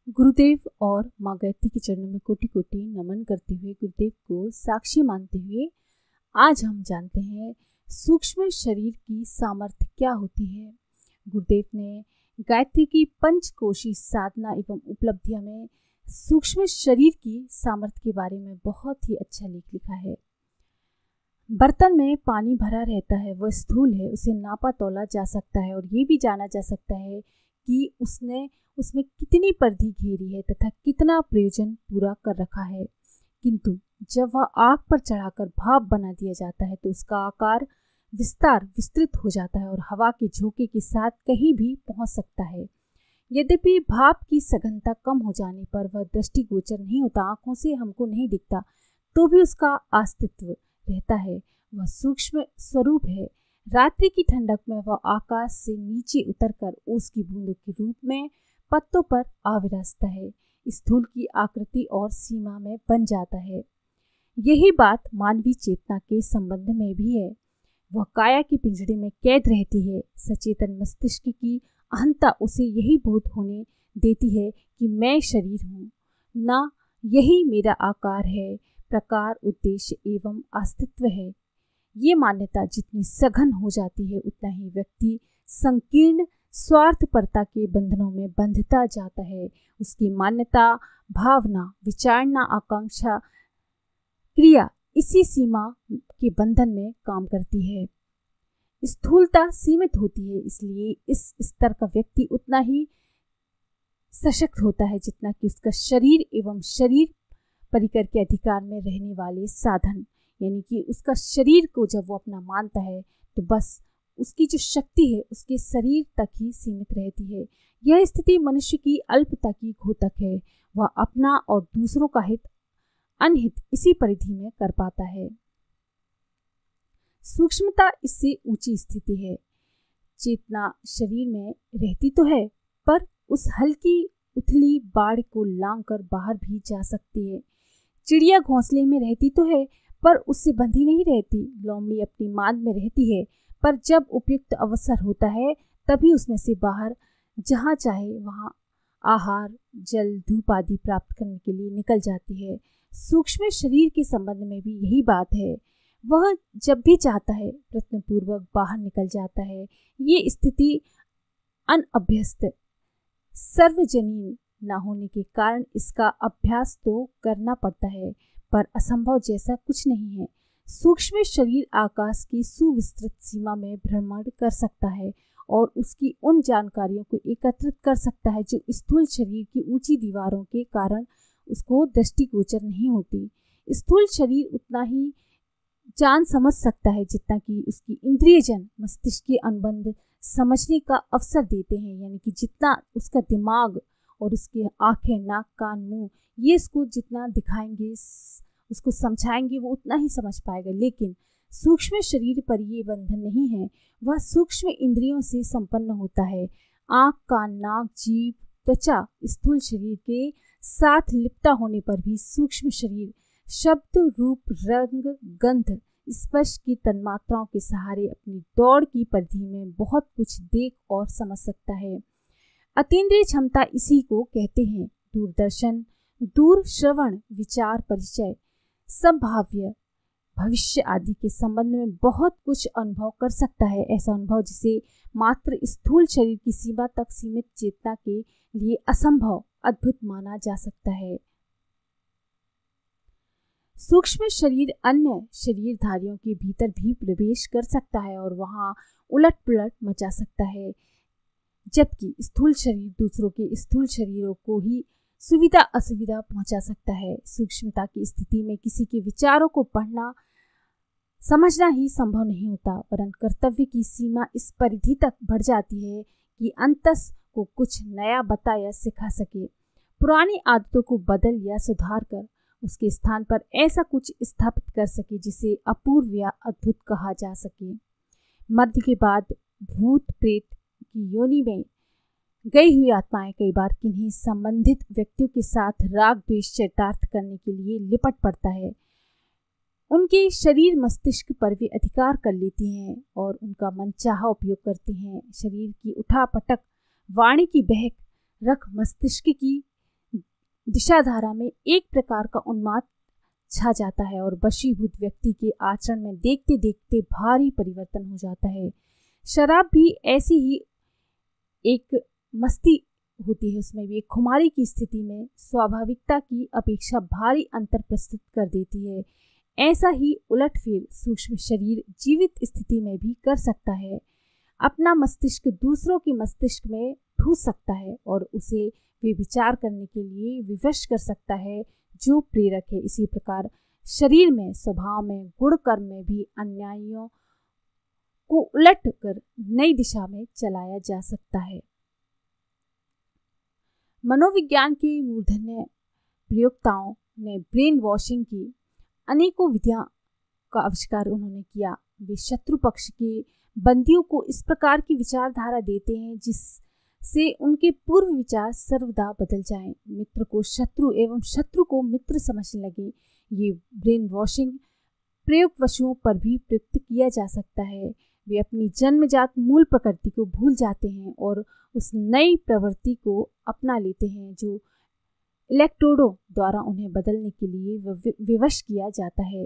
गुरुदेव और माँ गायत्री के चरणों में कोटि कोटि नमन करते हुए, गुरुदेव को साक्षी मानते हुए आज हम जानते हैं सूक्ष्म शरीर की सामर्थ्य क्या होती है। गुरुदेव ने गायत्री की पंचकोशी साधना एवं उपलब्धियां में सूक्ष्म शरीर की सामर्थ्य के बारे में बहुत ही अच्छा लेख लिखा है। बर्तन में पानी भरा रहता है, वह स्थूल है, उसे नापा तोला जा सकता है और ये भी जाना जा सकता है कि उसने उसमें कितनी परिधि घेरी है तथा कितना प्रयोजन पूरा कर रखा है। किंतु जब वह आग पर चढ़ाकर भाप बना दिया जाता है तो उसका आकार विस्तृत हो जाता है और हवा के झोंके के साथ कहीं भी पहुंच सकता है। यद्यपि भाप की सघनता कम हो जाने पर वह दृष्टिगोचर नहीं होता, आंखों से हमको नहीं दिखता, तो भी उसका अस्तित्व रहता है। वह सूक्ष्म स्वरूप है। रात्रि की ठंडक में वह आकाश से नीचे उतरकर ओस की बूंदों के रूप में पत्तों पर आ विराजता है, स्थूल की आकृति और सीमा में बन जाता है। यही बात मानवीय चेतना के संबंध में भी है। वह काया के पिंजड़े में कैद रहती है। सचेतन मस्तिष्क की अहंता उसे यही बोध होने देती है कि मैं शरीर हूँ, ना यही मेरा आकार है, प्रकार, उद्देश्य एवं अस्तित्व है। ये मान्यता जितनी सघन हो जाती है उतना ही व्यक्ति संकीर्ण स्वार्थपरता के बंधनों में बंधता जाता है। उसकी मान्यता, भावना, विचारणा, आकांक्षा, क्रिया इसी सीमा के बंधन में काम करती है। स्थूलता सीमित होती है, इसलिए इस स्तर का व्यक्ति उतना ही सशक्त होता है जितना कि उसका शरीर एवं शरीर परिकर के अधिकार में रहने वाले साधन, यानी कि उसका शरीर को जब वो अपना मानता है तो बस उसकी जो शक्ति है उसके शरीर तक ही सीमित रहती है। यह स्थिति मनुष्य की अल्पता की घोतक है। वह अपना और दूसरों का हित, अनहित इसी परिधि में कर पाता है। सूक्ष्मता इससे ऊंची स्थिति है। चेतना शरीर में रहती तो है, पर उस हल्की उथली बाढ़ को लांघकर बाहर भी जा सकती है। चिड़िया घोंसले में रहती तो है, पर उससे बंधी नहीं रहती। लोमड़ी अपनी मांद में रहती है, पर जब उपयुक्त अवसर होता है तभी उसमें से बाहर जहाँ चाहे वहाँ आहार, जल, धूप आदि प्राप्त करने के लिए निकल जाती है। सूक्ष्म शरीर के संबंध में भी यही बात है। वह जब भी चाहता है प्रयत्नपूर्वक बाहर निकल जाता है। ये स्थिति अनअभ्यस्त, सर्वजनीन न होने के कारण इसका अभ्यास तो करना पड़ता है, पर असंभव जैसा कुछ नहीं है। सूक्ष्म शरीर आकाश की सुविस्तृत सीमा में भ्रमण कर सकता है और उसकी उन जानकारियों को एकत्रित कर सकता है जो स्थूल शरीर की ऊंची दीवारों के कारण उसको दृष्टिगोचर नहीं होती। स्थूल शरीर उतना ही जान समझ सकता है जितना कि उसकी इंद्रियजन मस्तिष्क के अनुबंध समझने का अवसर देते हैं, यानी कि जितना उसका दिमाग और उसके आंखें, नाक, कान, मुंह ये इसको जितना दिखाएंगे, उसको समझाएंगे, वो उतना ही समझ पाएगा। लेकिन सूक्ष्म शरीर पर ये बंधन नहीं है। वह सूक्ष्म इंद्रियों से संपन्न होता है। आंख, कान, नाक, जीभ, त्वचा स्थूल शरीर के साथ लिपटा होने पर भी सूक्ष्म शरीर शब्द, रूप, रंग, गंध, स्पर्श की तन्मात्राओं के सहारे अपनी दौड़ की परिधि में बहुत कुछ देख और समझ सकता है। अतीन्द्रिय क्षमता इसी को कहते हैं। दूरदर्शन, दूर श्रवण, विचार, परिचय, संभाव्य, भविष्य आदि के संबंध में बहुत कुछ अनुभव कर सकता है। ऐसा अनुभव जिसे मात्र स्थूल शरीर की सीमा तक सीमित चेतना के लिए असंभव, अद्भुत माना जा सकता है। सूक्ष्म शरीर अन्य शरीरधारियों के भीतर भी प्रवेश कर सकता है और वहां उलट पुलट मचा सकता है, जबकि स्थूल शरीर दूसरों के स्थूल शरीरों को ही सुविधा असुविधा पहुंचा सकता है। सूक्ष्मता की स्थिति में किसी के विचारों को पढ़ना, समझना ही संभव नहीं होता, वरन कर्तव्य की सीमा इस परिधि तक बढ़ जाती है कि अंतस को कुछ नया बता या सिखा सके। पुरानी आदतों को बदल या सुधार कर उसके स्थान पर ऐसा कुछ स्थापित कर सके जिसे अपूर्व या अद्भुत कहा जा सके। मध्य के बाद भूत प्रेत की योनि में गई हुई आत्माएं कई बार किन्हीं संबंधित व्यक्तियों के साथ राग द्वेष चरितार्थ करने के लिए लिपट पड़ता है। उनके शरीर मस्तिष्क पर भी अधिकार कर लेती हैं और उनका मनचाहा उपयोग करती हैं। शरीर की उठापटक, वाणी की बहक रख मस्तिष्क की दिशाधारा में एक प्रकार का उन्माद छा जाता है और वशीभूत व्यक्ति के आचरण में देखते देखते भारी परिवर्तन हो जाता है। शराब भी ऐसी ही एक मस्ती होती है, उसमें भी एक खुमारी की स्थिति में स्वाभाविकता की अपेक्षा भारी अंतर प्रस्तुत कर देती है। ऐसा ही उलटफेर सूक्ष्म शरीर जीवित स्थिति में भी कर सकता है। अपना मस्तिष्क दूसरों के मस्तिष्क में ठूस सकता है और उसे वे विचार करने के लिए विवश कर सकता है जो प्रेरक है। इसी प्रकार शरीर में, स्वभाव में, गुण कर्म में भी अन्यायों को उलट कर नई दिशा में चलाया जा सकता है। मनोविज्ञान के मूर्धन्य प्रयोक्ताओं ने ब्रेन वॉशिंग की अनेकों विधियों का आविष्कार उन्होंने किया। वे शत्रु पक्ष के बंदियों को इस प्रकार की विचारधारा देते हैं जिससे उनके पूर्व विचार सर्वदा बदल जाएं, मित्र को शत्रु एवं शत्रु को मित्र समझने लगे। ये ब्रेन वॉशिंग प्रयोग वशुओं पर भी प्रयुक्त किया जा सकता है। वे अपनी जन्मजात मूल प्रकृति को भूल जाते हैं और उस नई प्रवृत्ति को अपना लेते हैं जो इलेक्ट्रोडों द्वारा उन्हें बदलने के लिए विवश किया जाता है।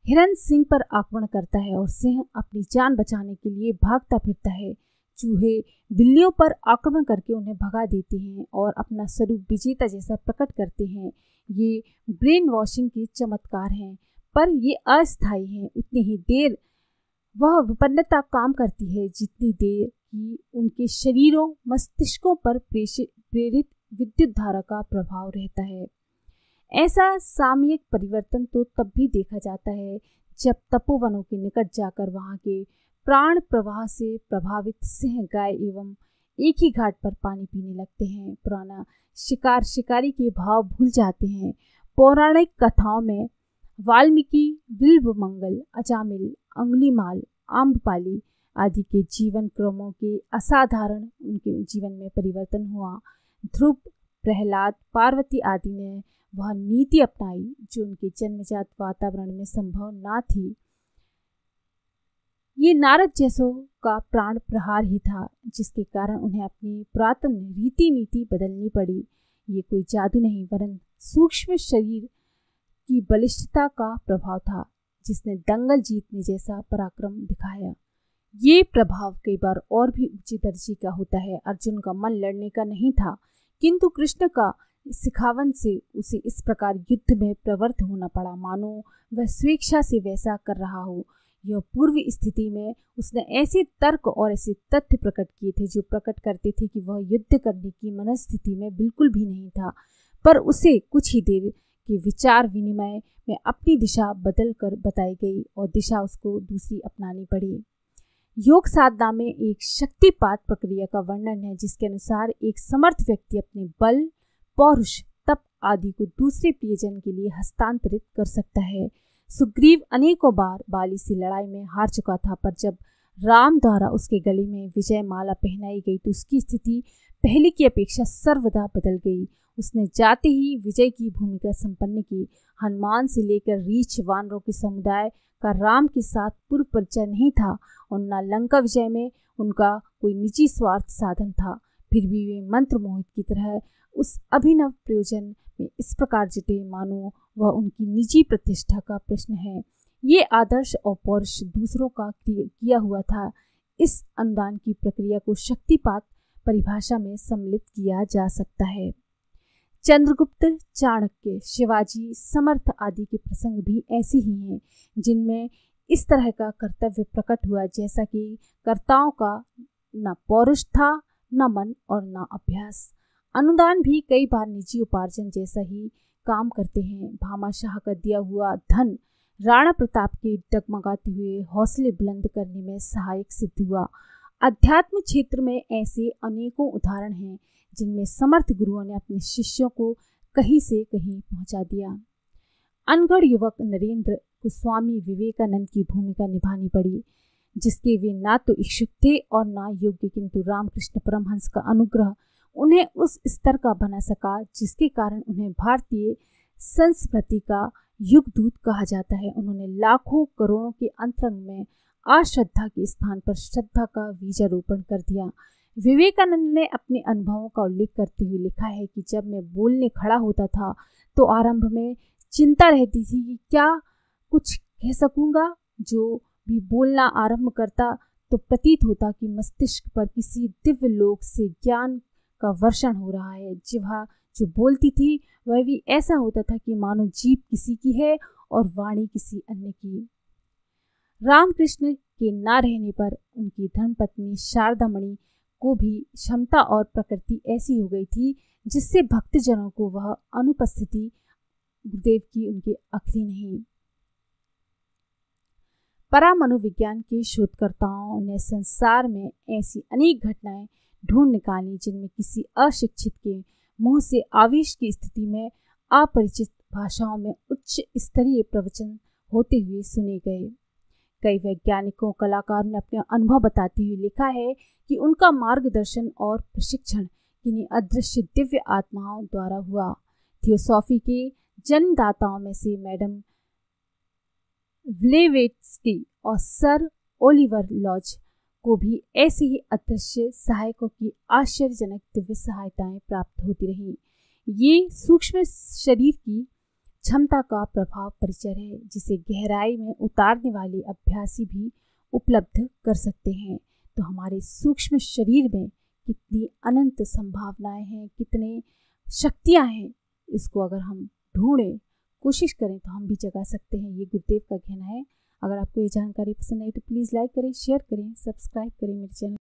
हिरण सिंह पर आक्रमण करता है और सिंह अपनी जान बचाने के लिए भागता फिरता है। चूहे बिल्लियों पर आक्रमण करके उन्हें भगा देते हैं और अपना स्वरूप विजेता जैसा प्रकट करते हैं। ये ब्रेन वॉशिंग के चमत्कार हैं, पर ये अस्थायी हैं। उतनी ही देर वह विपन्नता काम करती है जितनी देर की उनके शरीरों मस्तिष्कों पर प्रेरित विद्युत धारा का प्रभाव रहता है। ऐसा सामयिक परिवर्तन तो तब भी देखा जाता है जब तपोवनों के निकट जाकर वहां के प्राण प्रवाह से प्रभावित सिंह, गाय एवं एक ही घाट पर पानी पीने लगते हैं। पुराना शिकार शिकारी के भाव भूल जाते हैं। पौराणिक कथाओं में वाल्मीकि, बिल्वमंगल, अजामिल, अंगुलीमाल, आम्रपाली आदि के जीवन क्रमों के असाधारण उनके जीवन में परिवर्तन हुआ। ध्रुव, प्रहलाद, पार्वती आदि ने वह नीति अपनाई जो उनके जन्मजात वातावरण में संभव ना थी। ये नारद जैसों का प्राण प्रहार ही था जिसके कारण उन्हें अपनी पुरातन रीति नीति बदलनी पड़ी। ये कोई जादू नहीं वरन सूक्ष्म शरीर की बलिष्ठता का प्रभाव था जिसने दंगल जीतने जैसा पराक्रम दिखाया। ये प्रभाव कई बार और भी ऊंचे दर्जे का होता है। अर्जुन का मन लड़ने का नहीं था, किंतु कृष्ण का सिखावन से उसे इस प्रकार युद्ध में प्रवृत्त होना पड़ा मानो वह स्वेच्छा से वैसा कर रहा हो। यह पूर्व स्थिति में उसने ऐसे तर्क और ऐसे तथ्य प्रकट किए थे जो प्रकट करते थे कि वह युद्ध करने की मनस्थिति में बिल्कुल भी नहीं था, पर उसे कुछ ही देर के विचार विनिमय में अपनी दिशा बदल कर बताई गई और दिशा उसको दूसरी अपनानी पड़ी। योग साधना में एक शक्तिपात प्रक्रिया का वर्णन है जिसके अनुसार एक समर्थ व्यक्ति अपने बल, पौरुष, तप आदि को दूसरे प्रियजन के लिए हस्तांतरित कर सकता है। सुग्रीव अनेकों बार बाली से लड़ाई में हार चुका था, पर जब राम द्वारा उसके गले में विजय माला पहनाई गई तो उसकी स्थिति पहले की अपेक्षा सर्वदा बदल गई। उसने जाते ही विजय की भूमिका संपन्न की। हनुमान से लेकर रीछ वानरों के समुदाय का राम के साथ पूर्व परिचय नहीं था और न लंका विजय में उनका कोई निजी स्वार्थ साधन था। फिर भी वे मंत्र मोहित की तरह उस अभिनव प्रयोजन में इस प्रकार जुटे मानो वह उनकी निजी प्रतिष्ठा का प्रश्न है। ये आदर्श और पौरुष दूसरों का किया हुआ था। इस अनुदान की प्रक्रिया को शक्तिपात परिभाषा में सम्मिलित किया जा सकता है। चंद्रगुप्त, चाणक्य, शिवाजी, समर्थ आदि के प्रसंग भी ऐसे ही हैं जिनमें इस तरह का कर्तव्य प्रकट हुआ जैसा कि कर्ताओं का न पौरुष था, न मन और न अभ्यास। अनुदान भी कई बार निजी उपार्जन जैसा ही काम करते हैं। भामाशाह का दिया हुआ धन राणा प्रताप के डगमगाते हुए हौसले बुलंद करने में सहायक सिद्ध हुआ। अध्यात्म क्षेत्र में ऐसे अनेकों उदाहरण हैं जिनमें समर्थ गुरुओं ने अपने शिष्यों को कहीं से कहीं पहुंचा दिया। अनगढ़ युवक नरेंद्र को स्वामी विवेकानंद की भूमिका निभानी पड़ी जिसके वे ना तो इच्छुक थे और ना योग्य, किंतु रामकृष्ण परमहंस का अनुग्रह उन्हें उस स्तर का बना सका जिसके कारण उन्हें भारतीय संस्कृति का युगदूत कहा जाता है। उन्होंने लाखों करोड़ों के अंतरंग में अश्रद्धा के स्थान पर श्रद्धा का बीजारोपण कर दिया। विवेकानंद ने अपने अनुभवों का उल्लेख करते हुए लिखा है कि जब मैं बोलने खड़ा होता था तो आरंभ में चिंता रहती थी कि क्या कुछ कह सकूंगा। जो भी बोलना आरंभ करता तो प्रतीत होता कि मस्तिष्क पर किसी दिव्य लोक से ज्ञान का वर्षण हो रहा है। जिह्वा जो बोलती थी वह भी ऐसा होता था कि मानो जीभ किसी की है और वाणी किसी अन्य की। रामकृष्ण के न रहने पर उनकी धर्मपत्नी शारदा मणि को भी क्षमता और प्रकृति ऐसी हो गई थी जिससे भक्तजनों को वह अनुपस्थिति गुरुदेव की उनके आखिरी नहीं। परामनोविज्ञान के शोधकर्ताओं ने संसार में ऐसी अनेक घटनाएं ढूंढ निकाली जिनमें किसी अशिक्षित के मुंह से आवेश की स्थिति में अपरिचित भाषाओं में उच्च स्तरीय प्रवचन होते हुए सुने गए। कई वैज्ञानिकों कलाकारों ने अपने अनुभव बताते हुए लिखा है कि उनका मार्गदर्शन और प्रशिक्षण किन्हीं अदृश्य दिव्य आत्माओं द्वारा हुआ। थियोसॉफी के जन्मदाताओं में से मैडम ब्लेवेट्स्की और सर ओलिवर लॉज को भी ऐसे ही अदृश्य सहायकों की आश्चर्यजनक दिव्य सहायताएं प्राप्त होती रहीं। ये सूक्ष्म शरीर की क्षमता का प्रभाव परिचय है जिसे गहराई में उतारने वाले अभ्यासी भी उपलब्ध कर सकते हैं। तो हमारे सूक्ष्म शरीर में कितनी अनंत संभावनाएं हैं, कितने शक्तियां हैं, इसको अगर हम ढूंढें, कोशिश करें तो हम भी जगा सकते हैं। ये गुरुदेव का कहना है। अगर आपको ये जानकारी पसंद आई तो प्लीज़ लाइक करें, शेयर करें, सब्सक्राइब करें मेरे चैनल।